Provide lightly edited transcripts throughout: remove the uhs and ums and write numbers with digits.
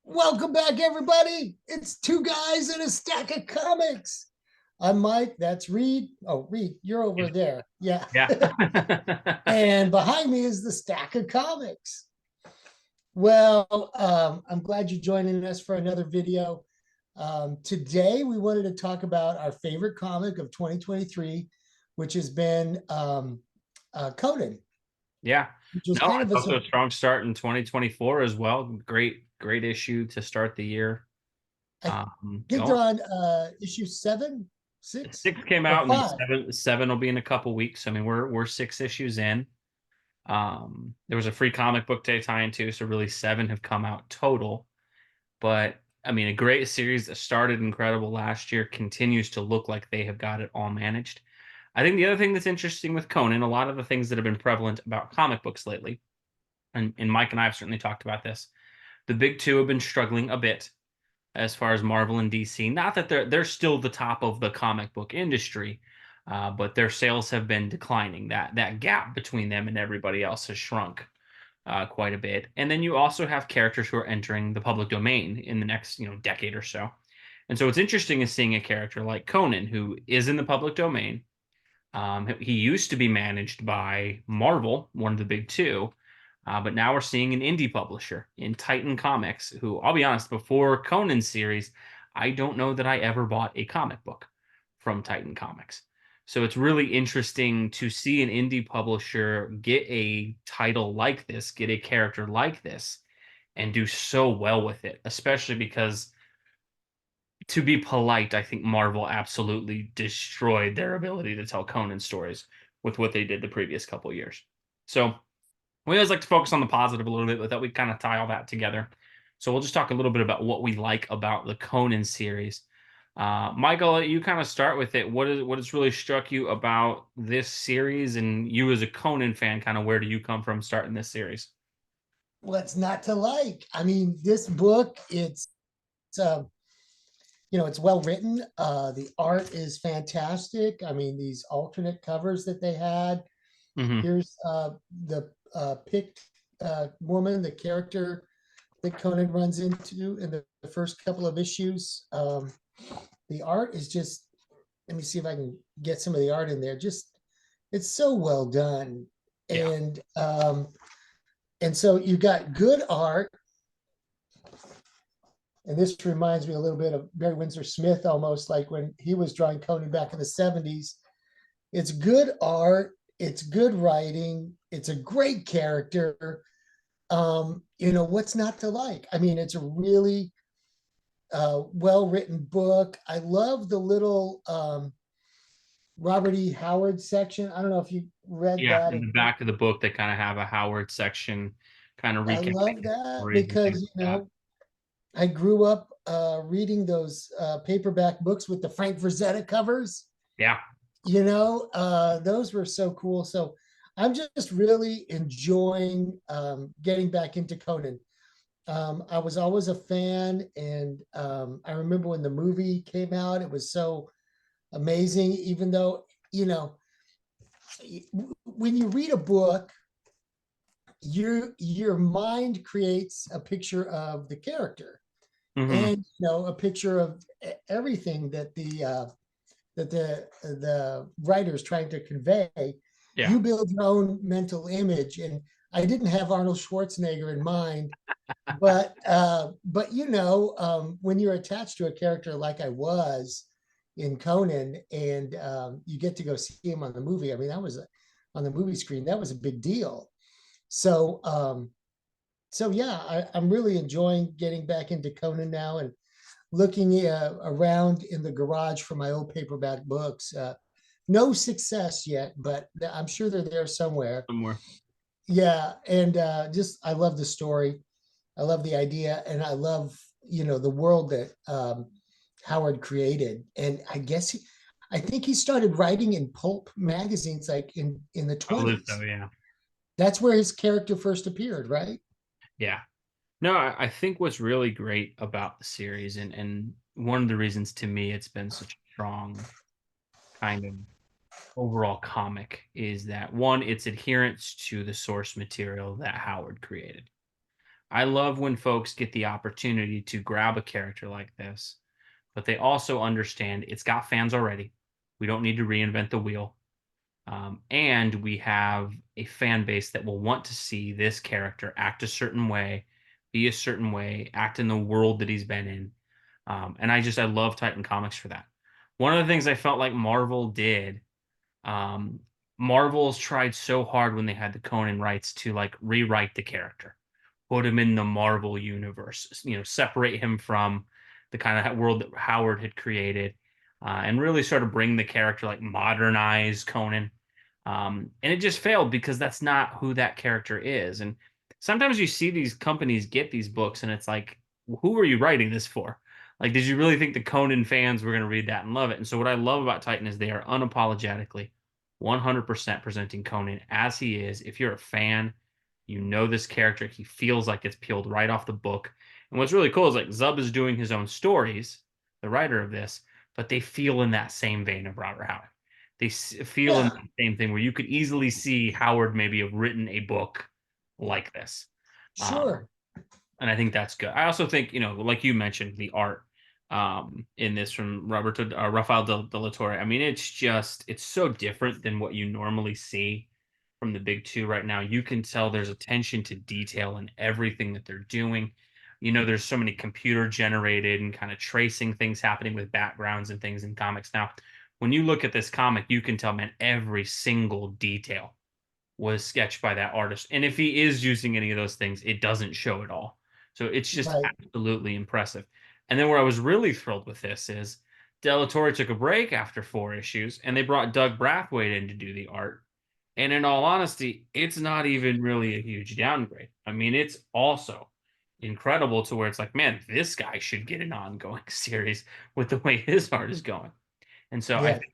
Welcome back, everybody. It's two guys and a stack of comics. I'm Mike. That's Reed. Oh, Reed, you're over there. Yeah. Yeah. And behind me is the stack of comics. Well, I'm glad you're joining us for another video. Today, we wanted to talk about our favorite comic of 2023, which has been Conan, Yeah. which was No, kind it's of a also a strong start in 2024 as well. Great issue to start the year. I think they're Going. on issue seven, six, Six came or out, and then five. seven will be in a couple weeks. I mean, we're six issues in. There was a free comic book day tie-in too, so really seven have come out total. But I mean, a great series that started incredible last year continues to look like they have got it all managed. I think the other thing that's interesting with Conan, a lot of the things that have been prevalent about comic books lately, and Mike and I have certainly talked about this. The big two have been struggling a bit as far as Marvel and DC. Not that they're still the top of the comic book industry, but their sales have been declining. That gap between them and everybody else has shrunk quite a bit. And then you also have characters who are entering the public domain in the next decade or so. And so what's interesting is seeing a character like Conan, who is in the public domain. He used to be managed by Marvel, one of the big two, but now we're seeing an indie publisher in Titan Comics, who I'll be honest, before Conan series, I don't know that I ever bought a comic book from Titan Comics. So it's really interesting to see an indie publisher get a title like this, get a character like this, and do so well with it, especially because, to be polite, I think Marvel absolutely destroyed their ability to tell Conan stories with what they did the previous couple years. So we always like to focus on the positive a little bit, but that we kind of tie all that together. So we'll just talk a little bit about what we like about the Conan series. Michael, you kind of start with it. What has really struck you about this series, and you as a Conan fan, kind of where do you come from starting this series? What's not to like? I mean, this book, uh, it's well written. The art is fantastic. I mean, these alternate covers that they had. Hmm. Here's the picked woman, the character that Conan runs into in the first couple of issues. The art is just, let me see if I can get some of the art in there. Just, it's so well done. Yeah. And so you got good art, and this reminds me a little bit of Barry Windsor Smith, almost like when he was drawing Conan back in the 70s. It's good art, it's good writing, it's a great character. What's not to like? I mean, it's a really well written book. I love the little Robert E. Howard section. I don't know if you read Yeah, that. in the back of the book, they kind of have a Howard section, kind of I recapping love his that stories and because, things like that. I grew up reading those paperback books with the Frank Frazetta covers. Yeah. Those were so cool. So I'm just really enjoying getting back into Conan. I was always a fan, and I remember when the movie came out, it was so amazing. Even though, when you read a book, your mind creates a picture of the character, Hmm. and a picture of everything that the writer is trying to convey. Yeah. You build your own mental image, and I didn't have Arnold Schwarzenegger in mind, but when you're attached to a character like I was in Conan, and you get to go see him on the movie. I mean, on the movie screen, that was a big deal. So yeah, I'm really enjoying getting back into Conan now, and looking around in the garage for my old paperback books. No success yet, but I'm sure they're there somewhere. Somewhere. Yeah, and just I love the story. I love the idea, and I love the world that Howard created. And I think he started writing in pulp magazines like in the I believe so. 20s. Yeah. That's where his character first appeared, right? Yeah. No, I think what's really great about the series, and one of the reasons to me it's been such a strong kind of overall comic, is that one, its adherence to the source material that Howard created. I love when folks get the opportunity to grab a character like this, but they also understand it's got fans already. We don't need to reinvent the wheel. And we have a fan base that will want to see this character act a certain way, be a certain way, act in the world that he's been in. And I love Titan Comics for that. One of the things I felt like Marvel did, um, Marvel's tried so hard when they had the Conan rights to like rewrite the character, put him in the Marvel universe, separate him from the kind of world that Howard had created, and really sort of bring the character, like modernize Conan. And it just failed because that's not who that character is. And sometimes you see these companies get these books, and it's like, who are you writing this for? Like, did you really think the Conan fans were going to read that and love it? And so, what I love about Titan is they are unapologetically 100% presenting Conan as he is. If you're a fan, you know this character. He feels like it's peeled right off the book. And what's really cool is like Zub is doing his own stories, the writer of this, but they feel in that same vein of Robert Howard. They feel in Yeah, the same thing where you could easily see Howard maybe have written a book like this. Um, sure. and I think that's good. I also think, like you mentioned, the art in this from Roberto Rafael de la Torre. I mean, it's so different than what you normally see from the big two right now. You can tell there's attention to detail in everything that they're doing. There's so many computer generated and kind of tracing things happening with backgrounds and things in comics now. When you look at this comic, you can tell, man, every single detail was sketched by that artist. And if he is using any of those things, it doesn't show at all. So it's just Right. absolutely impressive. And then where I was really thrilled with this is Delatorre took a break after 4 issues, and they brought Doug Brathwaite in to do the art. And in all honesty, it's not even really a huge downgrade. I mean, it's also incredible to where it's like, man, this guy should get an ongoing series with the way his art is going. And so I Yeah, think,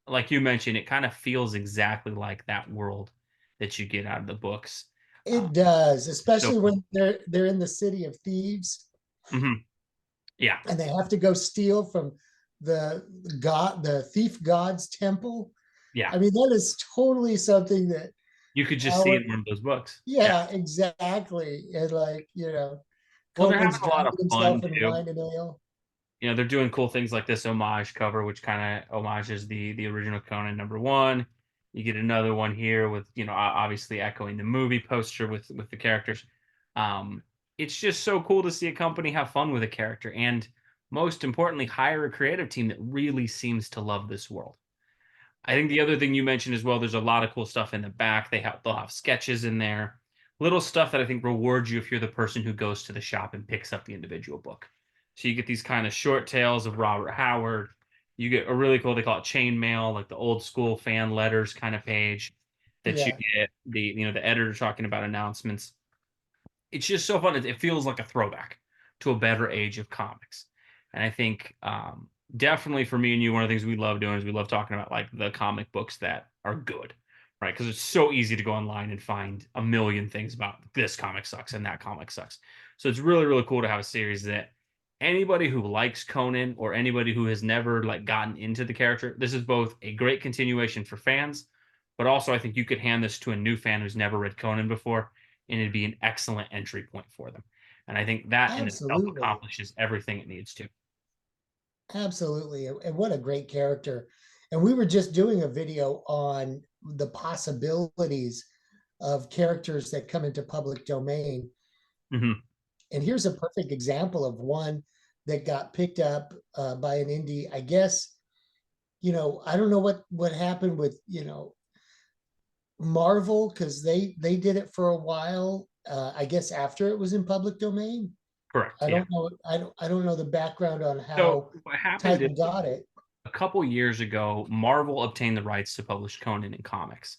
like you mentioned, it kind of feels exactly like that world that you get out of the books. Uh, it does, so especially when they're in the city of thieves mhm. Yeah, and they have to go steal from the the thief god's temple. yeah. I mean, that is totally something that You could just see it Howard, in one of those books. Yeah. yeah, exactly. And like, Well, they're having Conan's a lot drowning of fun himself in too. wine and ale. They're doing cool things like this homage cover, which kind of homages the original Conan #1. You get another one here with obviously echoing the movie poster with the characters. Um, it's just so cool to see a company have fun with a character, and most importantly, hire a creative team that really seems to love this world. I think the other thing you mentioned as well, there's a lot of cool stuff in the back. They'll have sketches in there, little stuff that I think rewards you if you're the person who goes to the shop and picks up the individual book. So you get these kind of short tales of Robert Howard. You get a really cool, they call it chain mail, like the old school fan letters kind of page that you Yeah, get the editor talking about announcements. It's just so fun. It feels like a throwback to a better age of comics. And I think definitely for me and you, one of the things we love doing is we love talking about like the comic books that are good, right? Because it's so easy to go online and find a million things about this comic sucks and that comic sucks. So it's really, really cool to have a series that anybody who likes Conan or anybody who has never like gotten into the character, this is both a great continuation for fans, but also I think you could hand this to a new fan who's never read Conan before and it'd be an excellent entry point for them. And I think that in itself absolutely. accomplishes everything it needs to. Absolutely. And what a great character. And we were just doing a video on the possibilities of characters that come into public domain. Hmm. And here's a perfect example of one that got picked up by an indie. I guess, I don't know what happened with, Marvel, because they did it for a while. I guess after it was in public domain. Correct. I Yeah. don't know. I don't know the background on So how what happened is Titan got it. a couple years ago, Marvel obtained the rights to publish Conan in comics.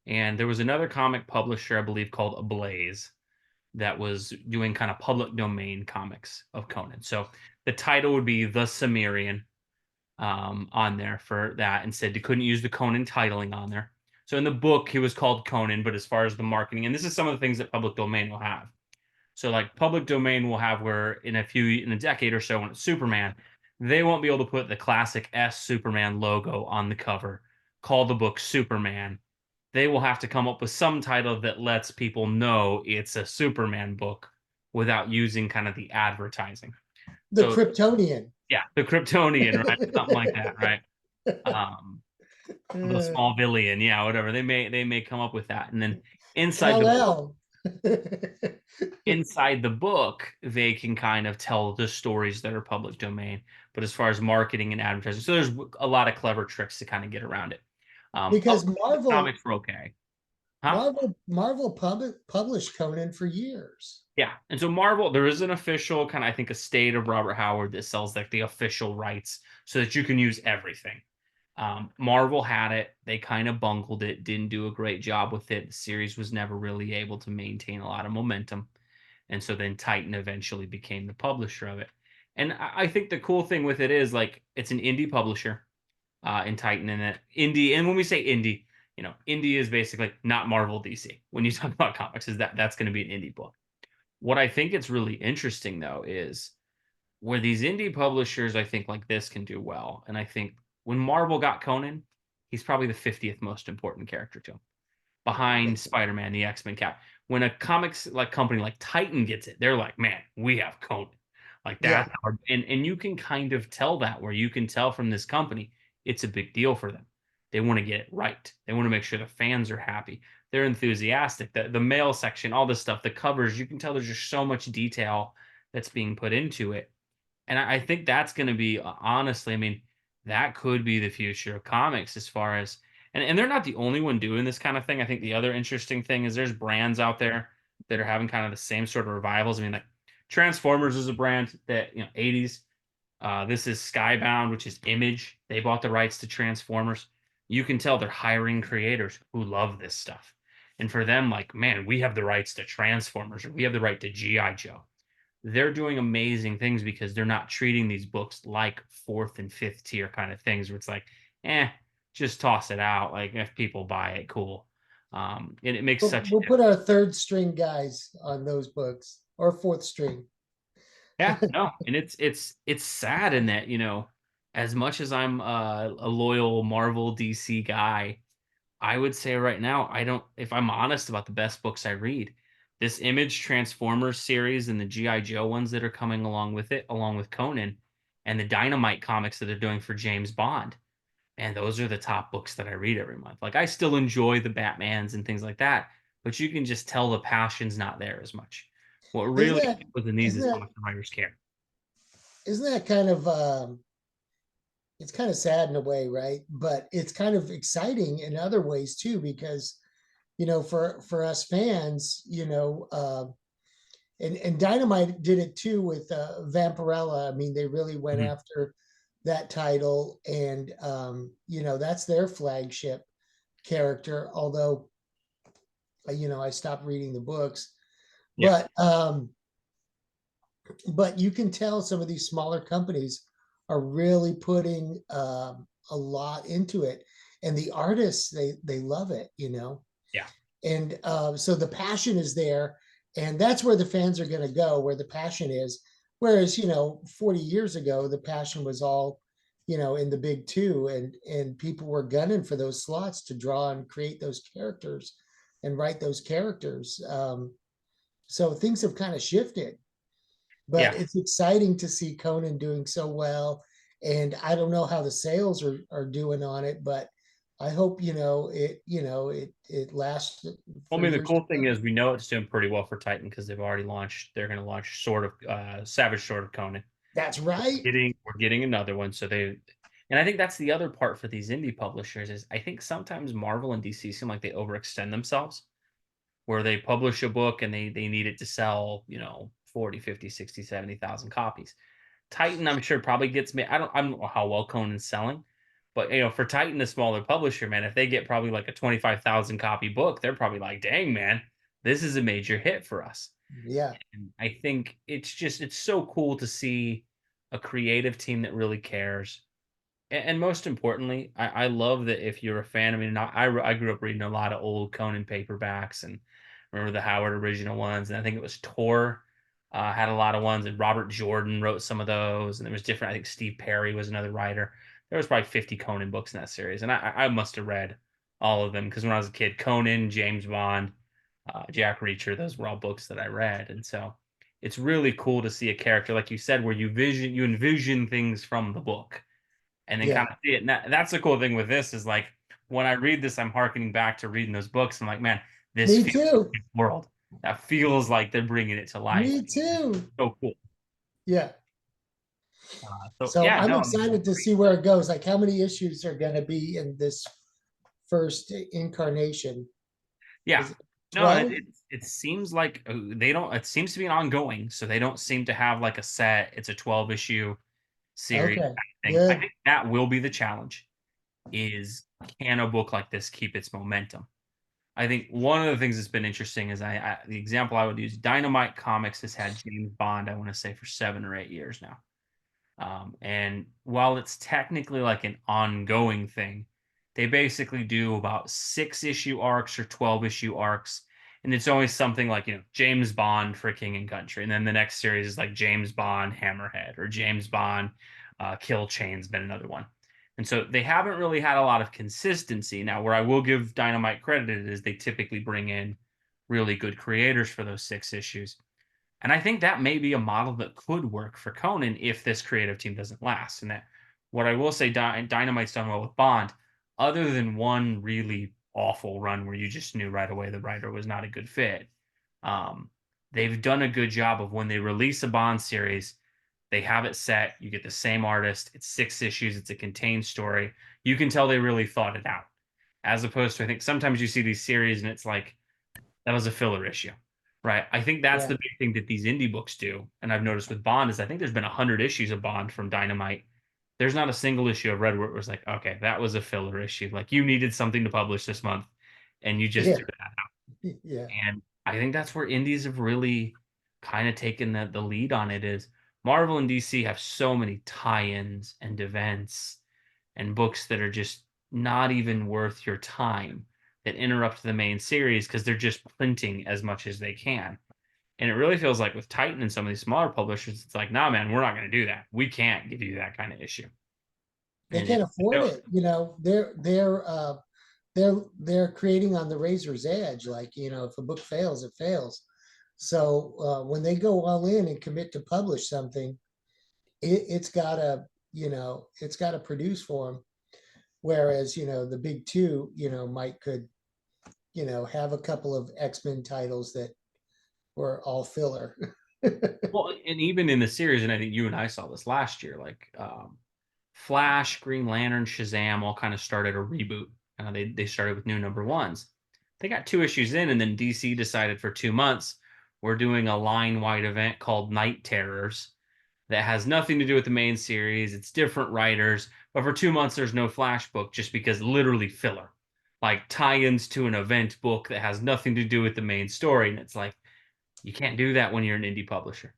And there was another comic publisher, I believe, called Ablaze, that was doing kind of public domain comics of Conan. So the title would be The Cimmerian on there for that and said they couldn't use the Conan titling on there. So in the book, he was called Conan, but as far as the marketing, and this is some of the things that public domain will have. So like public domain will have where in a decade or so when it's Superman, they won't be able to put the classic S Superman logo on the cover, call the book Superman. They will have to come up with some title that lets people know it's a Superman book without using kind of the advertising. The So Kryptonian. yeah, the Kryptonian, right? Something like that, right? Um, the small villain, yeah, whatever. They may come up with that. And then inside the book, Kal-El. inside the book, they can kind of tell the stories that are public domain. But as far as marketing and advertising, so there's a lot of clever tricks to kind of get around it. Because Other Marvel comics were okay. Huh? Marvel published Conan for years. Yeah. And so Marvel, there is an official kind of, I think, a state of Robert Howard that sells like the official rights so that you can use everything. Marvel had it. They kind of bungled it, didn't do a great job with it. The series was never really able to maintain a lot of momentum. And so then Titan eventually became the publisher of it. And I think the cool thing with it is like it's an indie publisher in Titan, and that indie. And when we say indie, indie is basically not Marvel DC. When you talk about comics, is that's going to be an indie book. What I think it's really interesting though is where these indie publishers, I think, like this can do well. And I think when Marvel got Conan, he's probably the 50th most important character to him, behind Spider-Man, the X-Men Cap. When a comics like company like Titan gets it, they're like, man, we have Conan. Like Yeah. that's hard. And you can kind of tell that, where you can tell from this company, it's a big deal for them. They want to get it right. They want to make sure the fans are happy. They're enthusiastic. The mail section, all this stuff, the covers, you can tell there's just so much detail that's being put into it. And I think that's going to be, honestly, I mean, that could be the future of comics as far as, and they're not the only one doing this kind of thing. I think the other interesting thing is there's brands out there that are having kind of the same sort of revivals. I mean, like Transformers is a brand that, 80s. This is Skybound, which is Image. They bought the rights to Transformers. You can tell they're hiring creators who love this stuff. And for them, like, man, we have the rights to Transformers, or we have the right to G.I. Joe. They're doing amazing things because they're not treating these books like fourth and fifth tier kind of things where it's like, just toss it out. Like if people buy it, cool. And it makes such a We'll put difference. our third string guys on those books or fourth string. Yeah, no, and it's sad in that, as much as I'm a loyal Marvel DC guy, I would say right now, I don't, if I'm honest about the best books I read, this Image Transformers series and the G.I. Joe ones that are coming along with it, along with Conan, and the Dynamite comics that they're doing for James Bond. And those are the top books that I read every month. Like I still enjoy the Batmans and things like that, but you can just tell the passion's not there as much. What Isn't really that was in these isn't is how that much the writers care. isn't that kind of it's kind of sad in a way, right? But it's kind of exciting in other ways too, because for us fans, and Dynamite did it too with Vampirella. I mean, they really went Mhm. after that title, and that's their flagship character. Although, I stopped reading the books, Yeah, but you can tell some of these smaller companies are really putting a lot into it, and the artists they love it, yeah, and so the passion is there, and that's where the fans are going to go, where the passion is. Whereas 40 years ago, the passion was all in the big two, and people were gunning for those slots to draw and create those characters and write those characters. So things have kind of shifted, but yeah. it's exciting to see Conan doing so well. And I don't know how the sales are doing on it, but I hope it lasts Well, I for mean, the years to cool thing come. is we know it's doing pretty well for Titan because they've already launched. They're going to launch sort of Savage Sword of Conan. That's right. We're getting another one. So and I think that's the other part for these indie publishers is I think sometimes Marvel and DC seem like they overextend themselves, where they publish a book and they need it to sell, 40, 50, 60, 70,000 copies. Titan, I'm sure probably gets me. I don't know how well Conan's selling, but for Titan, the smaller publisher, man, if they get probably like a 25,000 copy book, they're probably like, dang, man, this is a major hit for us. Yeah. And I think it's so cool to see a creative team that really cares. And most importantly, I love that if you're a fan, I mean, I grew up reading a lot of old Conan paperbacks and remember the Howard original ones. And I think it was Tor had a lot of ones, and Robert Jordan wrote some of those. And there was different, I think Steve Perry was another writer. There was probably 50 Conan books in that series. And I must have read all of them because when I was a kid, Conan, James Bond, Jack Reacher, those were all books that I read. And so it's really cool to see a character like you said, where you envision things from the book and then kind Yeah, of see it. And that's the cool thing with this is like when I read this, I'm harkening back to reading those books. I'm like, man, this me feels too. like a world that feels like they're bringing it to life. Me too. So cool. Yeah. So So yeah, I'm no, I mean, excited to see where it goes. Like, how many issues are going to be in this first incarnation? yeah, Is it no, 12? it seems like they don't. It seems to be an ongoing, so they don't seem to have like a set. It's a 12 issue series Okay, kind of thing. I good. think that will be the challenge. Is can a book like this keep its momentum? I think one of the things that's been interesting is the example I would use. Dynamite Comics has had James Bond, I want to say, for 7 or 8 years now. And while it's technically like an ongoing thing, they basically do about 6 issue arcs or 12 issue arcs. And it's always something like, James Bond for King and Country. And then the next series is like James Bond Hammerhead or James Bond Kill Chain's been another one. And so they haven't really had a lot of consistency. Now, where I will give Dynamite credit is they typically bring in really good creators for those 6 issues. And I think that may be a model that could work for Conan if this creative team doesn't last. And that what I will say, Dynamite's done well with Bond, other than one really awful run where you just knew right away the writer was not a good fit. Um, they've done a good job of when they release a Bond series, they have it set. You get the same artist. It's 6 issues. It's a contained story. You can tell they really thought it out. As opposed to, I think sometimes you see these series and it's like, that was a filler issue, right? I think that's Yeah, the big thing that these indie books do, and I've noticed with Bond is I think there's been 100 issues of Bond from Dynamite. There's not a single issue I've read where it was like, okay, that was a filler issue. Like you needed something to publish this month, and you just yeah, threw that out. yeah, And I think that's where indies have really kind of taken the lead on it. Is Marvel and DC have so many tie-ins and events and books that are just not even worth your time that interrupt the main series because they're just printing as much as they can. And it really feels like with Titan and some of these smaller publishers, it's like, nah, man, we're not going to do that. We can't give you that kind of issue. they And can't afford it. They're creating on the razor's edge. Like, if a book fails, it fails. So when they go all in and commit to publish something, it's gotta, it's gotta produce for them. Whereas, the big two, might could, have a couple of X-Men titles that were all filler. well, and even in the series, and I think you and I saw this last year, like Flash, Green Lantern, Shazam all kind of started a reboot. They started with new number ones. They got 2 issues in, and then DC decided for 2 months we're doing a line wide event called Night Terrors that has nothing to do with the main series. It's different writers, but for 2 months there's no Flash book just because literally filler, like tie-ins to an event book that has nothing to do with the main story, and it's like you can't do that when you're an indie publisher.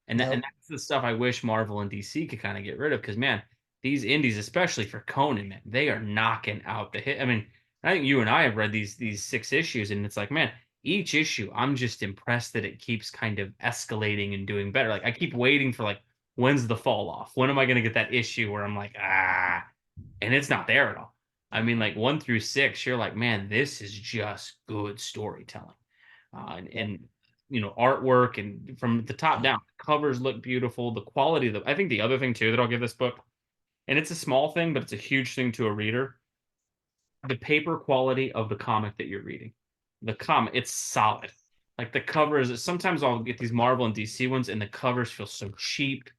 And Nope. that's the stuff I wish Marvel and DC could kind of get rid of because man, these indies, especially for Conan, man, they are knocking out the hit. I mean, I think you and I have read these 6 issues, and it's like, man, each issue, I'm just impressed that it keeps kind of escalating and doing better. Like I keep waiting for like, when's the fall off? When am I going to get that issue where I'm like, and it's not there at all. I mean, like 1 through 6, you're like, man, this is just good storytelling Yeah. and artwork and from the top down covers look beautiful, the quality of I think the other thing too that I'll give this book, and it's a small thing but it's a huge thing to a reader, the paper quality of the comic that you're reading. The comic, it's solid. Like the covers, sometimes I'll get these Marvel and DC ones and the covers feel so cheap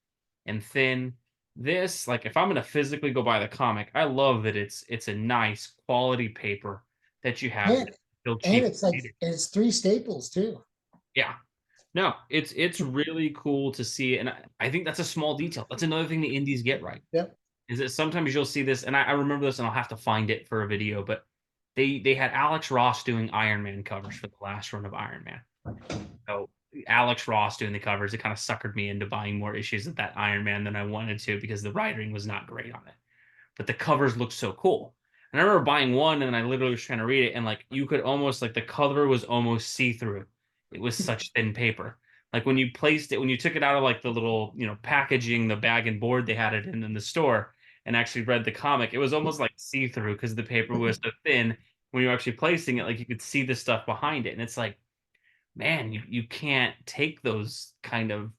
and thin. This, like if I'm gonna physically go buy the comic, I love that it's a nice quality paper that you have And that feel and cheap. it's three staples too. Yeah. No, it's really cool to see, and I think that's a small detail. That's another thing the indies get right. Yep. Is that sometimes you'll see this, and I remember this, and I'll have to find it for a video, but they had Alex Ross doing Iron Man covers for the last run of Iron Man. So Alex Ross doing the covers, it kind of suckered me into buying more issues of that Iron Man than I wanted to because the writing was not great on it, but the covers looked so cool. And I remember buying one and I literally was trying to read it and like you could almost like the cover was almost see-through. It was such thin paper. Like when you placed it, when you took it out of like the little, packaging, the bag and board they had it in the store and actually read the comic, it was almost like see-through because the paper was so thin. When you were actually placing it, like you could see the stuff behind it. And it's like man, you can't take those kind of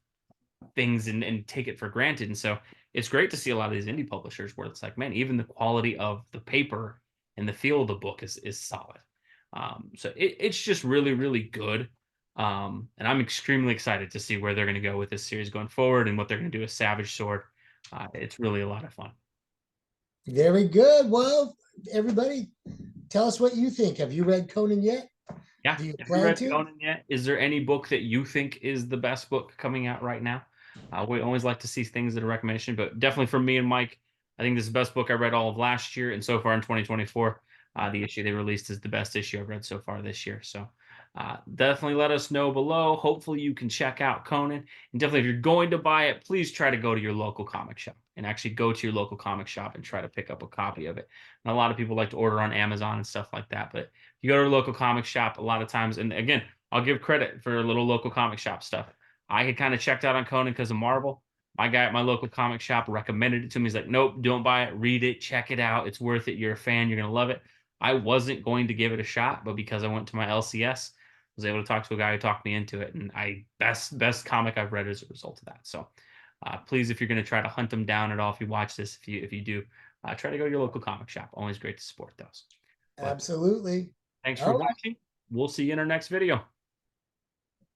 things and take it for granted. And so it's great to see a lot of these indie publishers where it's like, man, even the quality of the paper and the feel of the book is solid. So it's just really, really good. And I'm extremely excited to see where they're going to go with this series going forward and what they're going to do with Savage Sword. It's really a lot of fun. Very good. Well, everybody, tell us what you think. Have you read Conan yet? Yeah. Do you Have you plan read to? Conan yet? Is there any book that you think is the best book coming out right now? We always like to see things that are recommendation, but definitely for me and Mike, I think this is the best book I read all of last year, and so far in 2024, the issue they released is the best issue I've read so far this year. So definitely let us know below. Hopefully you can check out Conan, and definitely if you're going to buy it, please try to go to your local comic shop and actually go to your local comic shop and try to pick up a copy of it. And a lot of people like to order on Amazon and stuff like that, but you go to a local comic shop a lot of times, and again, I'll give credit for a little local comic shop stuff. I had kind of checked out on Conan because of Marvel. My guy at my local comic shop recommended it to me. He's like, nope, don't buy it. Read it. Check it out. It's worth it. You're a fan. You're going to love it. I wasn't going to give it a shot, but because I went to my LCS, I was able to talk to a guy who talked me into it. And best comic I've read as a result of that. So please, if you're going to try to hunt them down at all, if you watch this, if you do, try to go to your local comic shop. Always great to support those. But Absolutely. thanks All for right. watching. We'll see you in our next video.